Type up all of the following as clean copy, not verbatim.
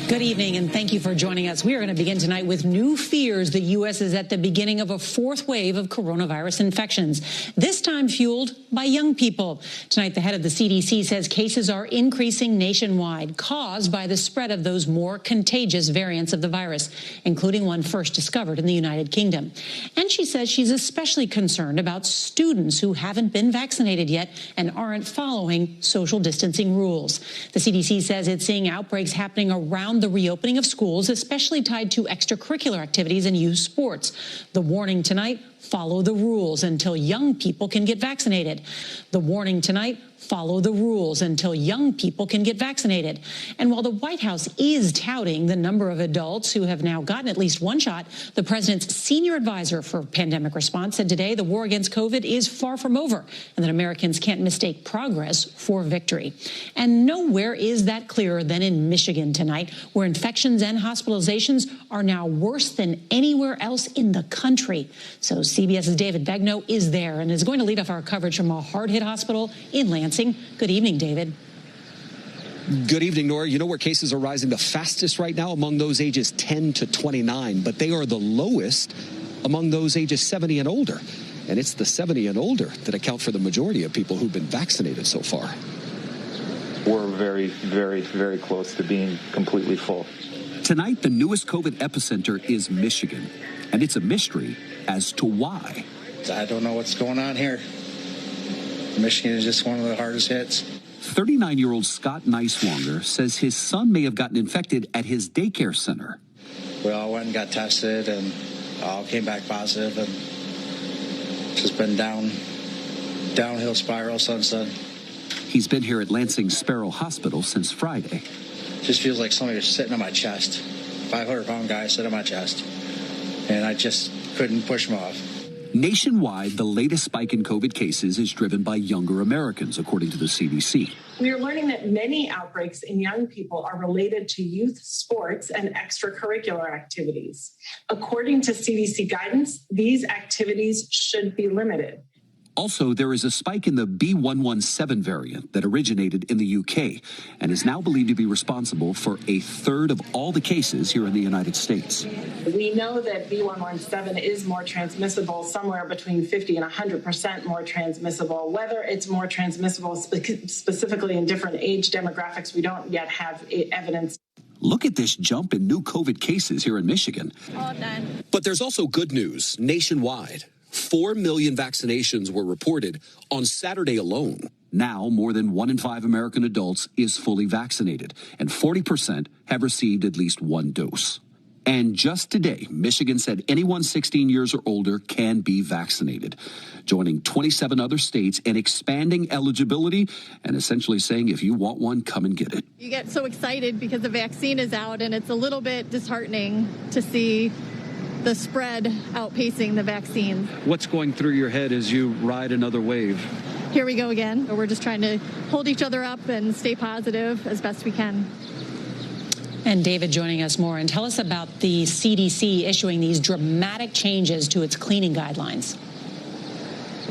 Good evening, and thank you for joining us. We are going to begin tonight with new fears. The U.S. is at the beginning of a fourth wave of coronavirus infections, this time fueled by young people. Tonight, the head of the CDC says cases are increasing nationwide, caused by the spread of those more contagious variants of the virus, including one first discovered in the United Kingdom. And she says she's especially concerned about students who haven't been vaccinated yet and aren't following social distancing rules. The CDC says it's seeing outbreaks happening around the reopening of schools, especially tied to extracurricular activities and youth sports. The warning tonight: follow the rules until young people can get vaccinated. The warning tonight: follow the rules until young people can get vaccinated. And while the White House is touting the number of adults who have now gotten at least one shot, the president's senior advisor for pandemic response said today the war against COVID is far from over and that Americans can't mistake progress for victory. And nowhere is that clearer than in Michigan tonight, where infections and hospitalizations are now worse than anywhere else in the country. So CBS's David Begnaud is there and is going to lead off our coverage from a hard-hit hospital in Lansing. Good evening, David. Good evening, Nora. You know where cases are rising the fastest right now? Among those ages 10 to 29, but they are the lowest among those ages 70 and older. And it's the 70 and older that account for the majority of people who've been vaccinated so far. We're very, very, very close to being completely full. Tonight, the newest COVID epicenter is Michigan, and it's a mystery as to why. I don't know what's going on here. Michigan is just one of the hardest hits. 39-year-old Scott Neiswanger says his son may have gotten infected at his daycare center. We all went and got tested and all came back positive, and just been downhill spiral since then. He's been here at Lansing Sparrow Hospital since Friday. Just feels like somebody was sitting on my chest. 500-pound guy sitting on my chest, and I just couldn't push him off. Nationwide, the latest spike in COVID cases is driven by younger Americans, according to the CDC. We are learning that many outbreaks in young people are related to youth sports and extracurricular activities. According to CDC guidance, these activities should be limited. Also, there is a spike in the B.1.1.7 variant that originated in the UK and is now believed to be responsible for a third of all the cases here in the United States. We know that B.1.1.7 is more transmissible, somewhere between 50 and 100% more transmissible. Whether it's more transmissible specifically in different age demographics, we don't yet have evidence. Look at this jump in new COVID cases here in Michigan. All done. But there's also good news nationwide. 4 million vaccinations were reported on Saturday alone. Now, more than 1 in 5 American adults is fully vaccinated, and 40% have received at least one dose. And just today, Michigan said anyone 16 years or older can be vaccinated, joining 27 other states and expanding eligibility and essentially saying if you want one, come and get it. You get so excited because the vaccine is out, and it's a little bit disheartening to see the spread outpacing the vaccine. What's going through your head as you ride another wave? Here we go again. We're just trying to hold each other up and stay positive as best we can. And David joining us more. And tell us about the CDC issuing these dramatic changes to its cleaning guidelines.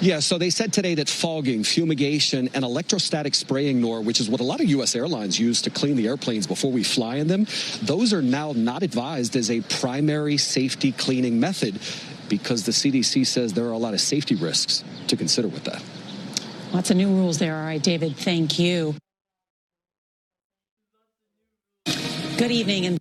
Yeah, so they said today that fogging, fumigation, and electrostatic spraying, Nor, which is what a lot of U.S. airlines use to clean the airplanes before we fly in them, those are now not advised as a primary safety cleaning method because the CDC says there are a lot of safety risks to consider with that. Lots of new rules there. All right, David, thank you. Good evening. And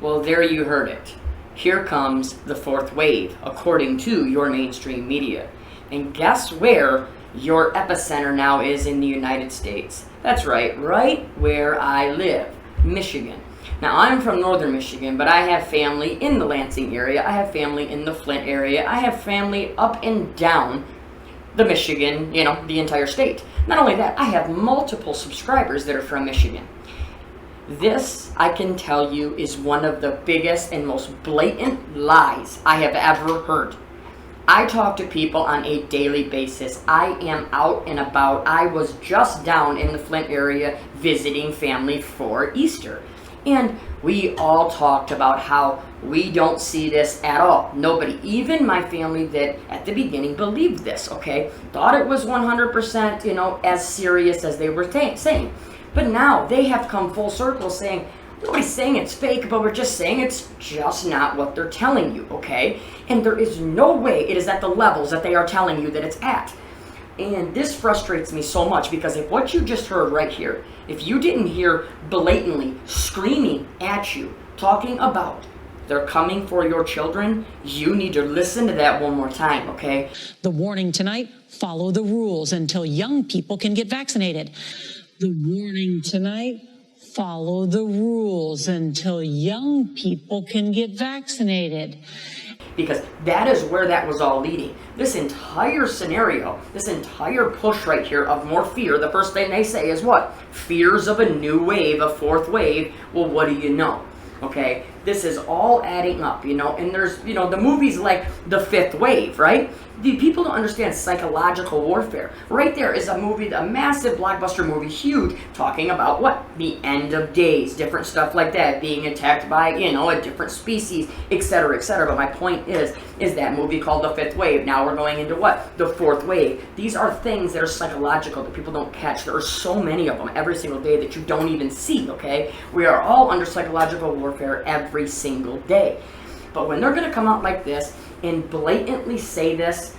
well, there you heard it. Here comes the fourth wave, according to your mainstream media. And guess where your epicenter now is in the United States? That's right where I live, Michigan. Now, I'm from northern Michigan, but I have family in the Lansing area. I have family in the Flint area. I have family up and down the Michigan, the entire state. Not only that, I have multiple subscribers that are from Michigan. This, I can tell you, is one of the biggest and most blatant lies I have ever heard. I talk to people on a daily basis. I am out and about. I was just down in the Flint area visiting family for Easter. And we all talked about how we don't see this at all. Nobody, even my family that at the beginning believed this, okay? Thought it was 100%, you know, as serious as they were saying. But now they have come full circle saying, nobody's saying it's fake, but we're just saying it's just not what they're telling you, okay? And there is no way it is at the levels that they are telling you that it's at. And this frustrates me so much, because if what you just heard right here, if you didn't hear blatantly screaming at you, talking about they're coming for your children, you need to listen to that one more time, okay? The warning tonight, follow the rules until young people can get vaccinated. The warning tonight, follow the rules until young people can get vaccinated. Because that is where that was all leading. This entire scenario, this entire push right here of more fear, the first thing they say is what? Fears of a new wave, a fourth wave. Well, what do you know? Okay, this is all adding up, you know, and there's, you know, the movies like The Fifth Wave, right? The people don't understand psychological warfare. Right there is a movie, a massive blockbuster movie, huge, talking about what? The end of days, different stuff like that, being attacked by, you know, a different species, etc., etc. But my point is that movie called The Fifth Wave. Now we're going into what? The fourth wave. These are things that are psychological that people don't catch. There are so many of them every single day that you don't even see, okay? We are all under psychological warfare every single day. But when they're going to come out like this and blatantly say this,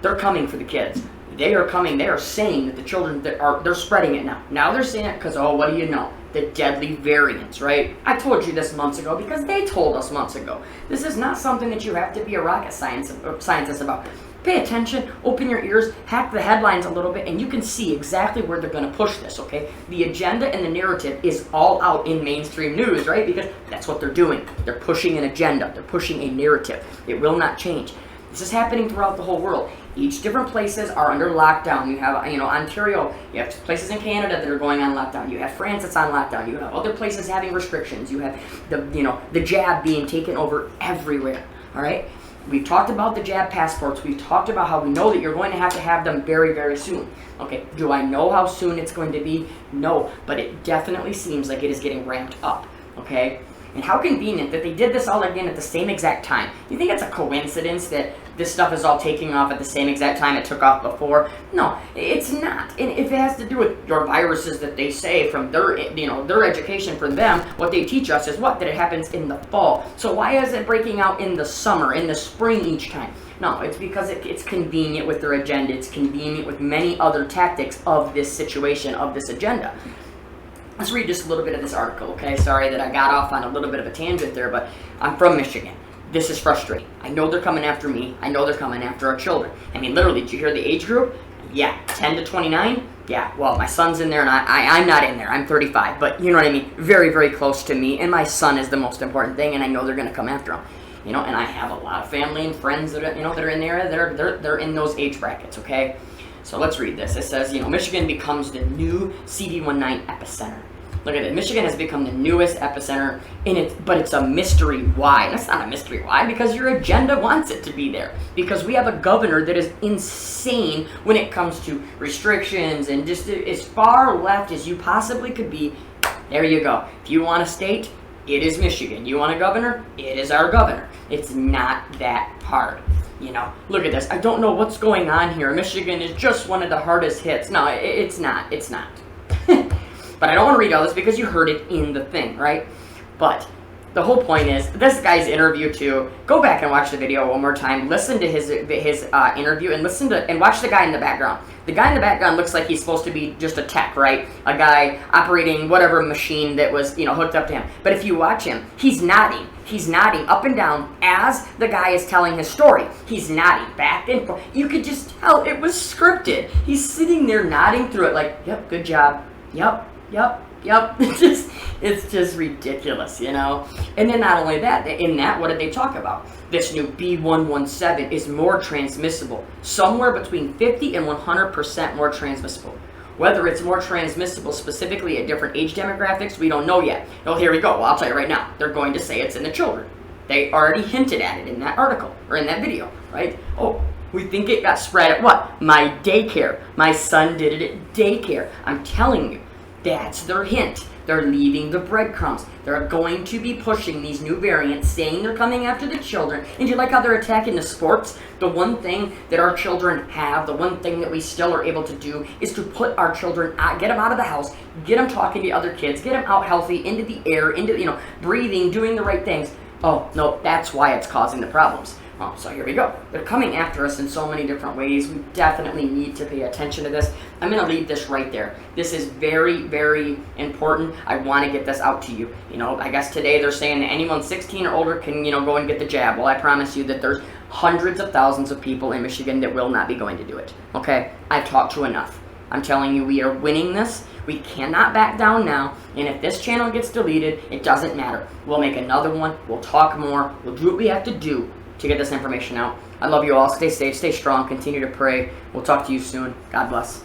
they're coming for the kids. They are coming. They are saying that the children they're spreading it now. Now they're saying it because, oh, what do you know? The deadly variants, right? I told you this months ago because they told us months ago. This is not something that you have to be a rocket scientist about. Pay attention, open your ears, hack the headlines a little bit, and you can see exactly where they're going to push this, okay? The agenda and the narrative is all out in mainstream news, right? Because that's what they're doing. They're pushing an agenda. They're pushing a narrative. It will not change. This is happening throughout the whole world. Each different places are under lockdown. You have, you know, Ontario. You have places in Canada that are going on lockdown. You have France that's on lockdown. You have other places having restrictions. You have the jab being taken over everywhere, all right? We've talked about the jab passports. We've talked about how we know that you're going to have them very, very soon. Okay, do I know how soon it's going to be? No, but it definitely seems like it is getting ramped up, okay? And how convenient that they did this all again at the same exact time. Do you think it's a coincidence that this stuff is all taking off at the same exact time it took off before? No, it's not. And if it has to do with your viruses that they say from their, their education for them, what they teach us is what? That it happens in the fall. So why is it breaking out in the summer, in the spring each time? No, it's because it's convenient with their agenda. It's convenient with many other tactics of this situation, of this agenda. Let's read just a little bit of this article, okay? Sorry that I got off on a little bit of a tangent there, but I'm from Michigan. This is frustrating. I know they're coming after me. I know they're coming after our children. I mean, literally, did you hear the age group? Yeah, 10 to 29? Yeah, well, my son's in there, and I'm not in there. I'm 35, but you know what I mean? Very, very close to me, and my son is the most important thing, and I know they're going to come after him. You know, and I have a lot of family and friends that are, that are in there. They're in those age brackets, okay? So let's read this. It says, Michigan becomes the new CD19 epicenter. Look at it. Michigan has become the newest epicenter, but it's a mystery why. That's not a mystery why, because your agenda wants it to be there. Because we have a governor that is insane when it comes to restrictions and just as far left as you possibly could be. There you go. If you want a state, it is Michigan. You want a governor? It is our governor. It's not that hard. Look at this. I don't know what's going on here. Michigan is just one of the hardest hits. No, it's not. It's not. But I don't want to read all this because you heard it in the thing, right? But the whole point is, this guy's interview too, go back and watch the video one more time, listen to his interview, and watch the guy in the background. The guy in the background looks like he's supposed to be just a tech, right? A guy operating whatever machine that was, hooked up to him. But if you watch him, he's nodding. He's nodding up and down as the guy is telling his story. He's nodding back and forth. You could just tell it was scripted. He's sitting there nodding through it like, yep, good job. Yep. It's just ridiculous, And then not only that, in that, what did they talk about? This new B117 is more transmissible, somewhere between 50 and 100% more transmissible. Whether it's more transmissible specifically at different age demographics, we don't know yet. Oh, here we go. Well, I'll tell you right now. They're going to say it's in the children. They already hinted at it in that article, or in that video, right? Oh, we think it got spread at what? My daycare. My son did it at daycare. I'm telling you. That's their hint. They're leaving the breadcrumbs. They're going to be pushing these new variants, saying they're coming after the children. And you like how they're attacking the sports? The one thing that our children have, the one thing that we still are able to do is to put our children out, get them out of the house, get them talking to other kids, get them out healthy, into the air, into, breathing, doing the right things. Oh, no, that's why it's causing the problems. Oh, so here we go. They're coming after us in so many different ways. We definitely need to pay attention to this. I'm going to leave this right there. This is very, very important. I want to get this out to you. I guess today they're saying that anyone 16 or older can, go and get the jab. Well, I promise you that there's hundreds of thousands of people in Michigan that will not be going to do it. Okay? I've talked to enough. I'm telling you, we are winning this. We cannot back down now. And if this channel gets deleted, it doesn't matter. We'll make another one. We'll talk more. We'll do what we have to do to get this information out. I love you all. Stay safe, stay strong, continue to pray. We'll talk to you soon. God bless.